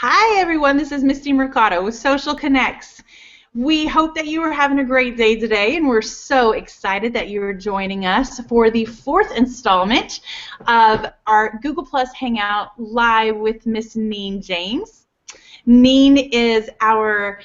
Hi everyone, this is Misty Mercado with Social Connects. We hope that you are having a great day today, and we're so excited that you are joining us for the fourth installment of our Google Plus Hangout live with Miss Neen James. Neen is our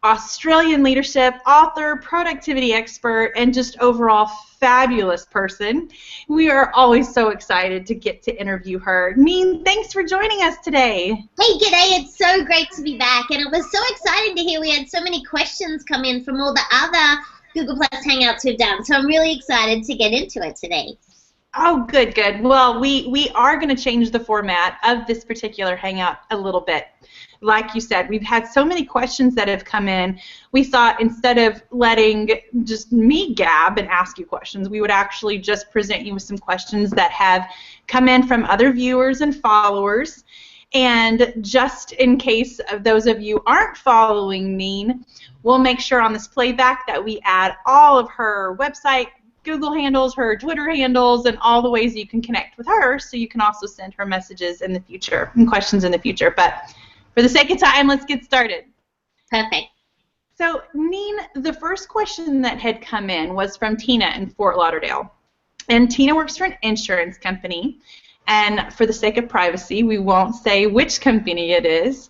Australian leadership author, productivity expert, and just overall fabulous person. We are always so excited to get to interview her. Neen, thanks for joining us today. Hey, g'day. It's so great to be back, and it was so exciting to hear we had so many questions come in from all the other Google Plus Hangouts we've done, so I'm really excited to get into it today. Oh, good, good. Well, we are going to change the format of this particular Hangout a little bit. Like you said, we've had so many questions that have come in. We thought instead of letting just me gab and ask you questions, we would actually just present you with some questions that have come in from other viewers and followers. And just in case of those of you aren't following Neen, we'll make sure on this playback that we add all of her website, Google handles, her Twitter handles, and all the ways you can connect with her, so you can also send her messages in the future and questions in the future. But for the sake of time, let's get started. Perfect. So, Neen, the first question that had come in was from Tina in Fort Lauderdale. And Tina works for an insurance company. And for the sake of privacy, we won't say which company it is.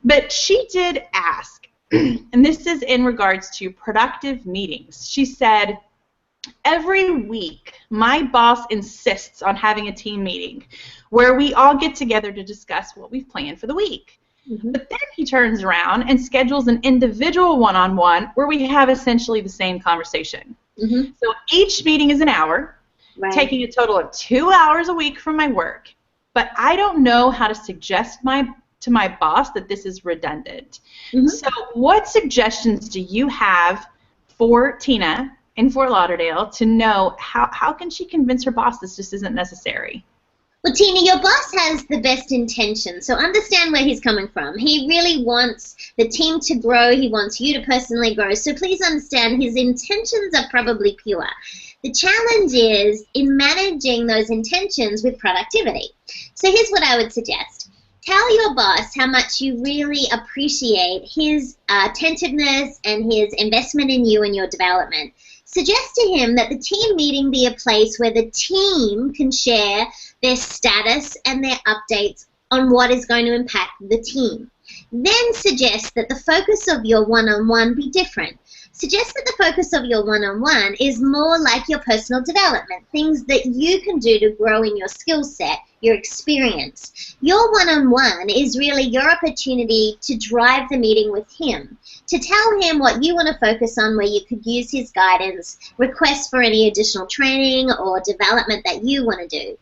But she did ask, and this is in regards to productive meetings. She said, every week, my boss insists on having a team meeting where we all get together to discuss what we've planned for the week. But then he turns around and schedules an individual one-on-one where we have essentially the same conversation. So each meeting is an hour, taking a total of 2 hours a week from my work. But I don't know how to suggest to my boss that this is redundant. So what suggestions do you have for Tina in Fort Lauderdale to know how can she convince her boss this just isn't necessary? Well, Tina, your boss has the best intentions, so understand where he's coming from. He really wants the team to grow. He wants you to personally grow. So please understand his intentions are probably pure. The challenge is in managing those intentions with productivity. So here's what I would suggest. Tell your boss how much you really appreciate his attentiveness and his investment in you and your development. Suggest to him that the team meeting be a place where the team can share their status and their updates on what is going to impact the team. Then suggest that the focus of your one-on-one be different. Suggest that the focus of your one-on-one is more like your personal development, things that you can do to grow in your skill set, your experience. Your one-on-one is really your opportunity to drive the meeting with him, to tell him what you want to focus on, where you could use his guidance, request for any additional training or development that you want to do.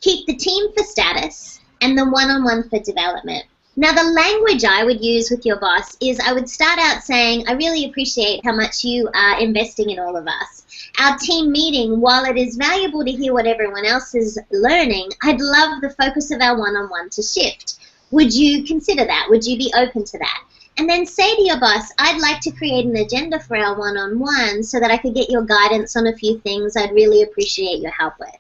Keep the team for status and the one-on-one for development. Now, the language I would use with your boss is I would start out saying, I really appreciate how much you are investing in all of us. Our team meeting, while it is valuable to hear what everyone else is learning, I'd love the focus of our one-on-one to shift. Would you consider that? Would you be open to that? And then say to your boss, I'd like to create an agenda for our one-on-one so that I could get your guidance on a few things I'd really appreciate your help with.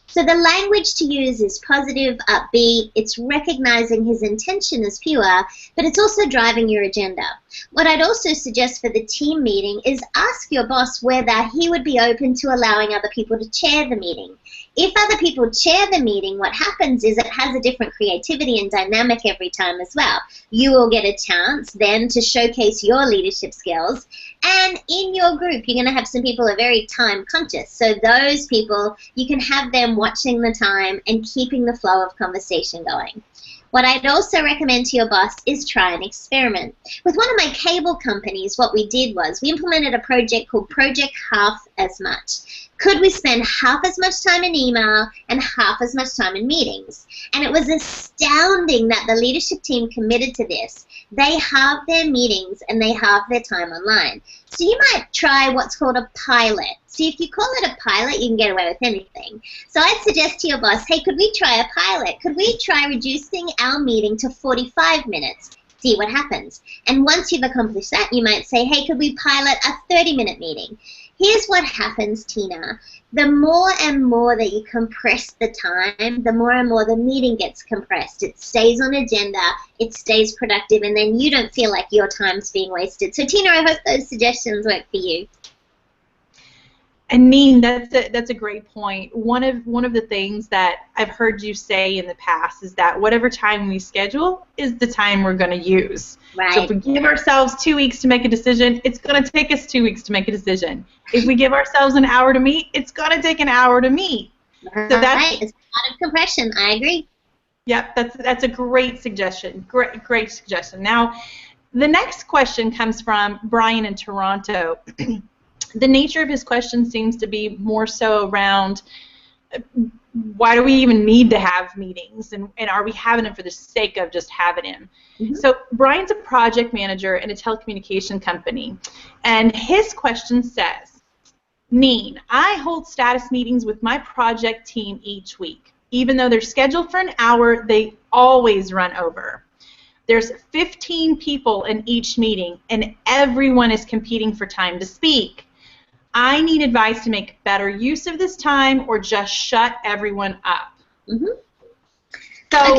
So the language to use is positive, upbeat, it's recognizing his intention as pure, but it's also driving your agenda. What I'd also suggest for the team meeting is ask your boss whether he would be open to allowing other people to chair the meeting. If other people chair the meeting, what happens is it has a different creativity and dynamic every time as well. You will get a chance then to showcase your leadership skills. And in your group, you're going to have some people who are very time conscious. So those people, you can have them watching the time and keeping the flow of conversation going. What I'd also recommend to your boss is try an experiment. With one of my cable companies, what we did was we implemented a project called Project Half as Much. Could we spend half as much time in email and half as much time in meetings? And it was astounding that the leadership team committed to this. They halved their meetings and they halved their time online. So you might try what's called a pilot. See, if you call it a pilot, you can get away with anything. So I'd suggest to your boss, hey, could we try a pilot? Could we try reducing our meeting to 45 minutes? See what happens. And once you've accomplished that, you might say, hey, could we pilot a 30-minute meeting? Here's what happens, Tina. The more and more that you compress the time, the more and more the meeting gets compressed. It stays on agenda, it stays productive, and then you don't feel like your time's being wasted. So, Tina, I hope those suggestions work for you. And Neen, that's a great point. One of the things that I've heard you say in the past is that whatever time we schedule is the time we're going to use. Right. So if we give ourselves 2 weeks to make a decision, it's going to take us 2 weeks to make a decision. If we give ourselves an hour to meet, it's going to take an hour to meet. Right. So that's It's part of compression. I agree. Yep, that's a great suggestion. Great suggestion. Now, the next question comes from Brian in Toronto. The nature of his question seems to be more so around why do we even need to have meetings, and are we having them for the sake of just having them? Mm-hmm. So Brian's a project manager in a telecommunication company, and his question says, Neen, I hold status meetings with my project team each week. Even though they're scheduled for an hour, they always run over. There's 15 people in each meeting, and everyone is competing for time to speak. I need advice to make better use of this time or just shut everyone up. Mm-hmm. So,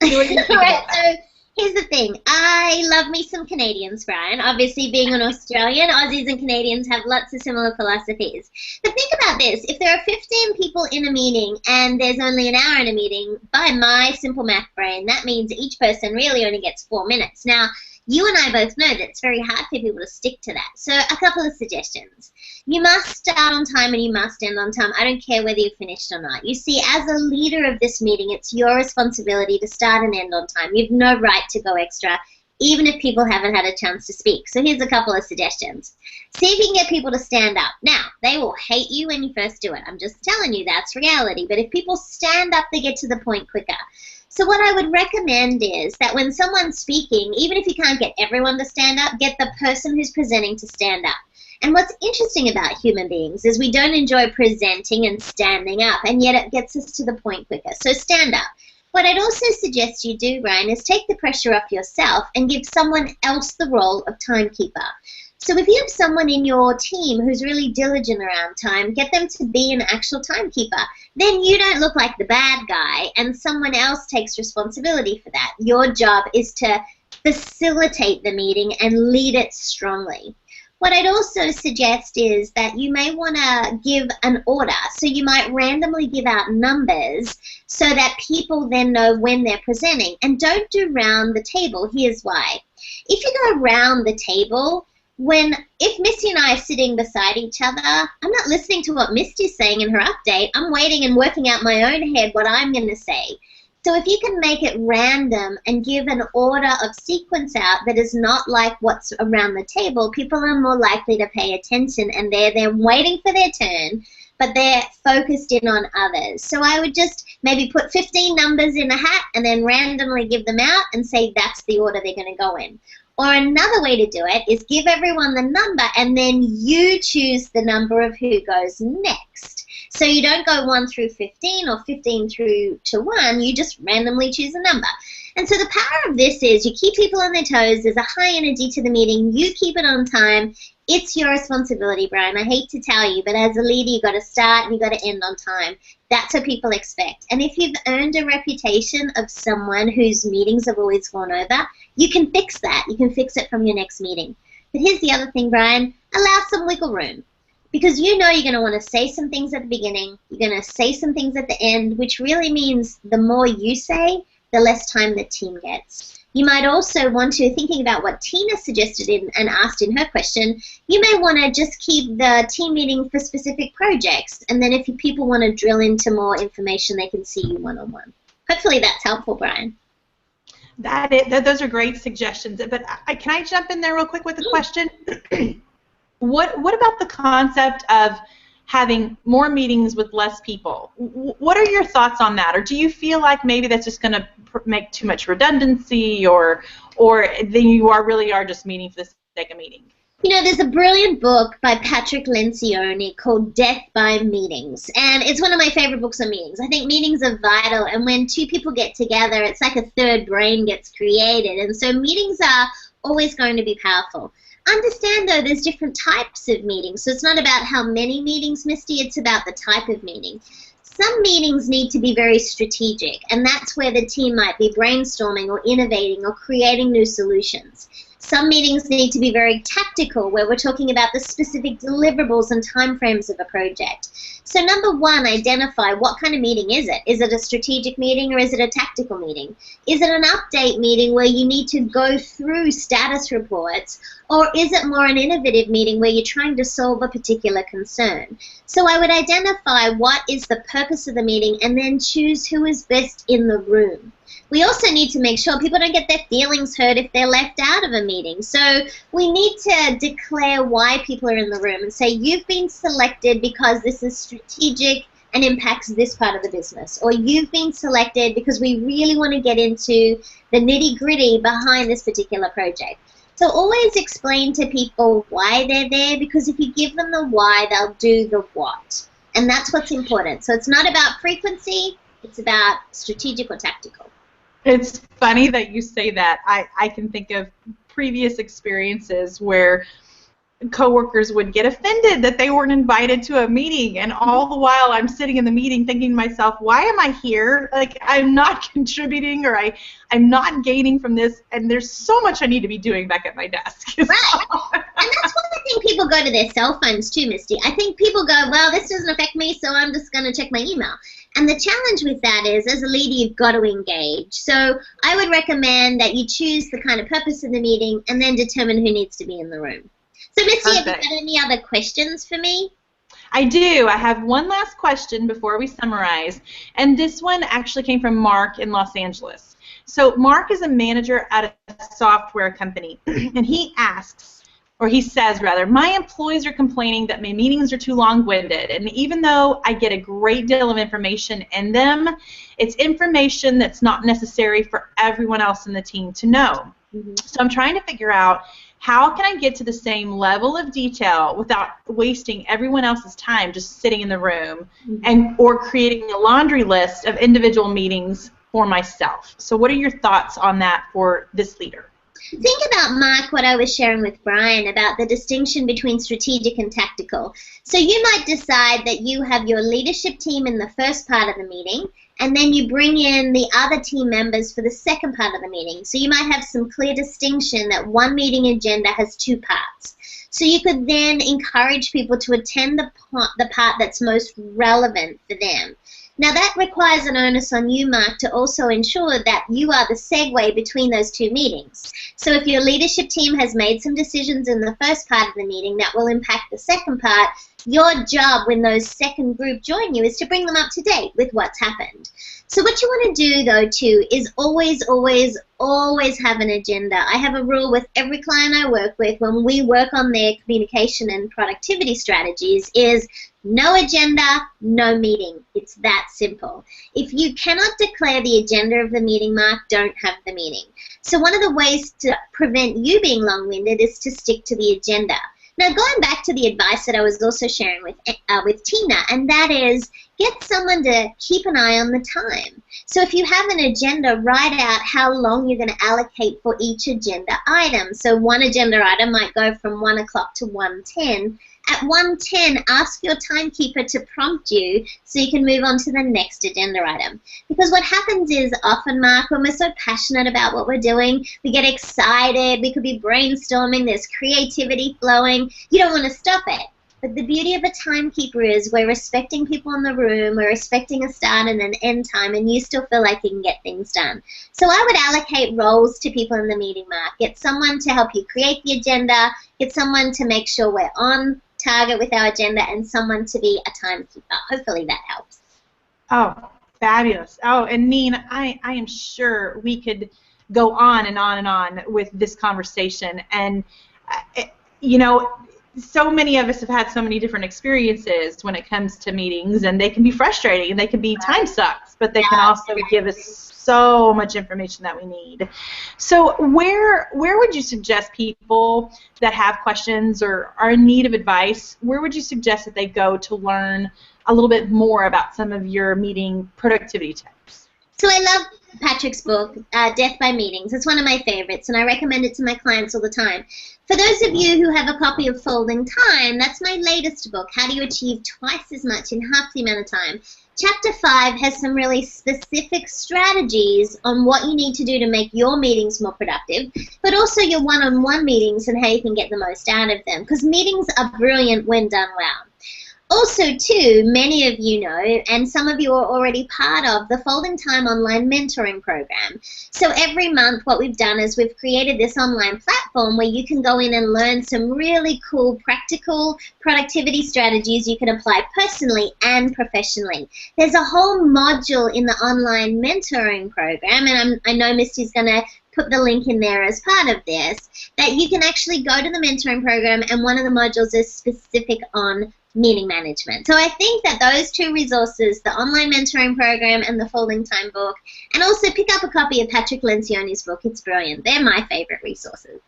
okay. All right, so here's the thing. I love me some Canadians, Brian. Obviously, being an Australian, Aussies and Canadians have lots of similar philosophies. But think about this. If there are 15 people in a meeting and there's only an hour in a meeting, by my simple math brain, that means each person really only gets 4 minutes. Now, you and I both know that it's very hard for people to stick to that. So a couple of suggestions. You must start on time and you must end on time. I don't care whether you're finished or not. You see, as a leader of this meeting, it's your responsibility to start and end on time. You have no right to go extra, even if people haven't had a chance to speak. So here's a couple of suggestions. See if you can get people to stand up. Now, they will hate you when you first do it. I'm just telling you, that's reality. But if people stand up, they get to the point quicker. So what I would recommend is that when someone's speaking, even if you can't get everyone to stand up, get the person who's presenting to stand up. And what's interesting about human beings is we don't enjoy presenting and standing up, and yet it gets us to the point quicker. So stand up. What I'd also suggest you do, Brian, is take the pressure off yourself and give someone else the role of timekeeper. So if you have someone in your team who's really diligent around time, get them to be an actual timekeeper. Then you don't look like the bad guy and someone else takes responsibility for that. Your job is to facilitate the meeting and lead it strongly. What I'd also suggest is that you may want to give an order. So you might randomly give out numbers so that people then know when they're presenting. And don't do round the table. Here's why. If you go around the table, if Misty and I are sitting beside each other, I'm not listening to what Misty's saying in her update. I'm waiting and working out my own head what I'm going to say. So if you can make it random and give an order of sequence out that is not like what's around the table, people are more likely to pay attention and they're waiting for their turn, but they're focused in on others. So I would just maybe put 15 numbers in a hat and then randomly give them out and say that's the order they're going to go in. Or another way to do it is give everyone the number and then you choose the number of who goes next. So you don't go 1 through 15 or 15 through to 1, you just randomly choose a number. And so the power of this is you keep people on their toes, there's a high energy to the meeting, you keep it on time. It's your responsibility, Brian. I hate to tell you, but as a leader, you've got to start and you've got to end on time. That's what people expect. And if you've earned a reputation of someone whose meetings have always gone over, you can fix that. You can fix it from your next meeting. But here's the other thing, Brian. Allow some wiggle room. Because you know you're going to want to say some things at the beginning, you're going to say some things at the end, which really means the more you say, the less time the team gets. You might also want to, thinking about what Tina suggested and asked in her question, you may want to just keep the team meeting for specific projects, and then if people want to drill into more information, they can see you one-on-one. Hopefully that's helpful, Brian. Those are great suggestions. But can I jump in there real quick with a question? What about the concept of having more meetings with less people? What are your thoughts on that? Or do you feel like maybe that's just going to make too much redundancy, or then you really are just meeting for the sake of meeting? You know, there's a brilliant book by Patrick Lencioni called Death by Meetings, and it's one of my favorite books on meetings. I think meetings are vital, and when two people get together, it's like a third brain gets created, and so meetings are always going to be powerful. understand, though, there's different types of meetings. So it's not about how many meetings, Misty, it's about the type of meeting. Some meetings need to be very strategic, and that's where the team might be brainstorming or innovating or creating new solutions. Some meetings need to be very tactical, where we're talking about the specific deliverables and timeframes of a project. So number one, identify what kind of meeting is it? Is it a strategic meeting or is it a tactical meeting? Is it an update meeting where you need to go through status reports, or is it more an innovative meeting where you're trying to solve a particular concern? So I would identify what is the purpose of the meeting and then choose who is best in the room. We also need to make sure people don't get their feelings hurt if they're left out of a meeting. So we need to declare why people are in the room and say, you've been selected because this is strategic and impacts this part of the business. Or you've been selected because we really want to get into the nitty-gritty behind this particular project. So always explain to people why they're there, because if you give them the why, they'll do the what. And that's what's important. So it's not about frequency, it's about strategic or tactical. It's funny that you say that. I can think of previous experiences where coworkers would get offended that they weren't invited to a meeting, and all the while I'm sitting in the meeting thinking to myself, why am I here? Like, I'm not contributing, or I'm not gaining from this, and there's so much I need to be doing back at my desk. Right. And that's why I think people go to their cell phones too, Misty. I think people go, well, this doesn't affect me, so I'm just going to check my email. And the challenge with that is, as a leader, you've got to engage. So I would recommend that you choose the kind of purpose of the meeting and then determine who needs to be in the room. So, Misty, have you got any other questions for me? I do. I have one last question before we summarize. And this one actually came from Mark in Los Angeles. So Mark is a manager at a software company, and he asks, or he says rather, my employees are complaining that my meetings are too long-winded, and even though I get a great deal of information in them, it's information that's not necessary for everyone else in the team to know. So I'm trying to figure out, how can I get to the same level of detail without wasting everyone else's time just sitting in the room, and or creating a laundry list of individual meetings for myself? So what are your thoughts on that for this leader? Think about, Mark, what I was sharing with Brian about the distinction between strategic and tactical. So you might decide that you have your leadership team in the first part of the meeting, and then you bring in the other team members for the second part of the meeting. So you might have some clear distinction that one meeting agenda has two parts. So you could then encourage people to attend the part that's most relevant for them. Now that requires an onus on you, Mark, to also ensure that you are the segue between those two meetings. So if your leadership team has made some decisions in the first part of the meeting that will impact the second part, your job when those second group join you is to bring them up to date with what's happened. So what you want to do, though, too, is always, always, always have an agenda. I have a rule with every client I work with when we work on their communication and productivity strategies is no agenda, no meeting. It's that simple. If you cannot declare the agenda of the meeting, Mark, don't have the meeting. So one of the ways to prevent you being long-winded is to stick to the agenda. Now, going back to the advice that I was also sharing with Tina, and that is get someone to keep an eye on the time. So if you have an agenda, write out how long you're going to allocate for each agenda item. So one agenda item might go from 1 o'clock to 1:10. At 1:10, ask your timekeeper to prompt you so you can move on to the next agenda item. Because what happens is often, Mark, when we're so passionate about what we're doing, we get excited, we could be brainstorming, there's creativity flowing, you don't want to stop it. But the beauty of a timekeeper is we're respecting people in the room, we're respecting a start and an end time, and you still feel like you can get things done. So I would allocate roles to people in the meeting, Mark. Get someone to help you create the agenda, get someone to make sure we're on target with our agenda, and someone to be a timekeeper. Hopefully that helps. Oh, fabulous. Oh, and Neen, I am sure we could go on and on and on with this conversation. And, you know, so many of us have had so many different experiences when it comes to meetings, and they can be frustrating, and they can be time sucks, but they can also give us so much information that we need. So where would you suggest people that have questions or are in need of advice, where would you suggest that they go to learn a little bit more about some of your meeting productivity tips? So I love Patrick's book, Death by Meetings. It's one of my favorites, and I recommend it to my clients all the time. For those of you who have a copy of Folding Time, that's my latest book, How Do You Achieve Twice as Much in Half the Amount of Time. Chapter 5 has some really specific strategies on what you need to do to make your meetings more productive, but also your one-on-one meetings and how you can get the most out of them, because meetings are brilliant when done well. Also, too, many of you know, and some of you are already part of, the Folding Time online mentoring program. So every month what we've done is we've created this online platform where you can go in and learn some really cool practical productivity strategies you can apply personally and professionally. There's a whole module in the online mentoring program, and I know Misty's going to put the link in there as part of this, that you can actually go to the mentoring program, and one of the modules is specific on meeting management. So I think that those two resources, the online mentoring program and the Folding Time book, and also pick up a copy of Patrick Lencioni's book. It's brilliant. They're my favorite resources.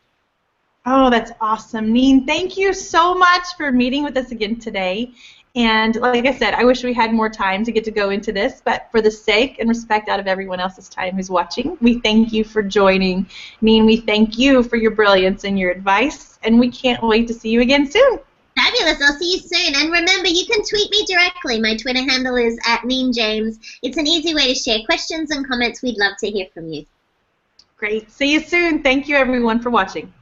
Oh, that's awesome. Neen, thank you so much for meeting with us again today. And like I said, I wish we had more time to get to go into this, but for the sake and respect out of everyone else's time who's watching, we thank you for joining. Neen, we thank you for your brilliance and your advice, and we can't wait to see you again soon. Fabulous. I'll see you soon. And remember, you can tweet me directly. My Twitter handle is @Neen James. It's an easy way to share questions and comments. We'd love to hear from you. Great. See you soon. Thank you, everyone, for watching.